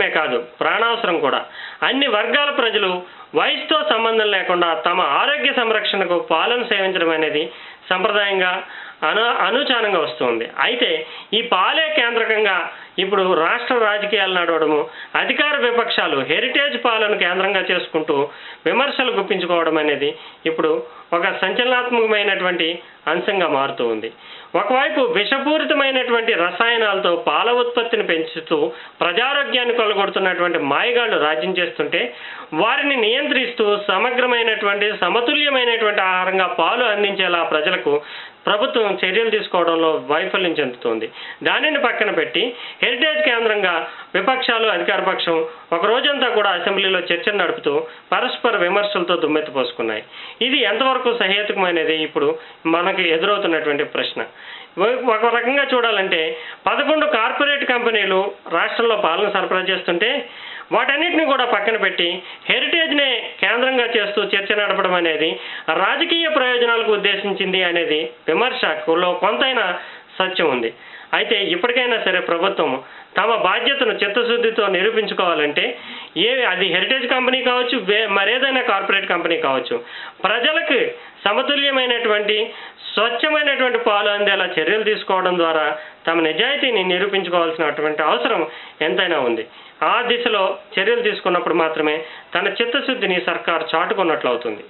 అవసరమే కాదు, ప్రాణావసరం కూడా. అన్ని వర్గాల ప్రజలు వయసుతో సంబంధం లేకుండా తమ ఆరోగ్య సంరక్షణకు పాలను సేవించడం అనేది సంప్రదాయంగా అనుచానంగా వస్తుంది. అయితే ఈ పాలే కేంద్రకంగా ఇప్పుడు రాష్ట్ర రాజకీయాలు నడవడము, అధికార విపక్షాలు హెరిటేజ్ పాలను కేంద్రంగా చేసుకుంటూ విమర్శలు గుప్పించుకోవడం అనేది ఇప్పుడు ఒక సంచలనాత్మకమైనటువంటి అంశంగా మారుతూ ఉంది. ఒకవైపు విషపూరితమైనటువంటి రసాయనాలతో పాల ఉత్పత్తిని పెంచుతూ ప్రజారోగ్యాన్ని కొల్లగొడుతున్నటువంటి మాయగాళ్లు రాజ్యం చేస్తుంటే, వారిని నియంత్రిస్తూ సమగ్రమైనటువంటి సమతుల్యమైనటువంటి ఆహారంగా పాలు అందించేలా ప్రజలకు ప్రభుత్వం చర్యలు తీసుకోవడంలో వైఫల్యం చెందుతోంది. దానిని పక్కన పెట్టి హెరిటేజ్ కేంద్రంగా విపక్షాలు, అధికార పక్షం ఒక రోజంతా కూడా అసెంబ్లీలో చర్చలు నడుపుతూ పరస్పర విమర్శలతో దుమ్మెత్తిపోసుకున్నాయి. ఇది ఎంతవరకు సహేతుకమైనది ఇప్పుడు మనకి ఎదురవుతున్నటువంటి ప్రశ్న. ఒక రకంగా చూడాలంటే 11 కార్పొరేట్ కంపెనీలు రాష్ట్రంలో పాలను సరఫరా చేస్తుంటే, వాటన్నిటిని కూడా పక్కన పెట్టి హెరిటేజ్నే కేంద్రంగా చేస్తూ చర్చ నడపడం అనేది రాజకీయ ప్రయోజనాలకు ఉద్దేశించింది అనేది విమర్శకులో కొంతైనా సత్యం ఉంది. అయితే ఇప్పటికైనా సరే ప్రభుత్వం తమ బాధ్యతను చిత్తశుద్ధితో నిరూపించుకోవాలంటే, అది హెరిటేజ్ కంపెనీ కావచ్చు, మరేదైనా కార్పొరేట్ కంపెనీ కావచ్చు, ప్రజలకు సమతుల్యమైనటువంటి స్వచ్ఛమైనటువంటి పాలు అందేలా చర్యలు తీసుకోవడం ద్వారా తమ నిజాయితీని నిరూపించుకోవాల్సినటువంటి అవసరం ఎంతైనా ఉంది. ఆ దిశలో చర్యలు తీసుకున్నప్పుడు మాత్రమే తన చిత్తశుద్ధిని సర్కారు చాటుకున్నట్లు అవుతుంది.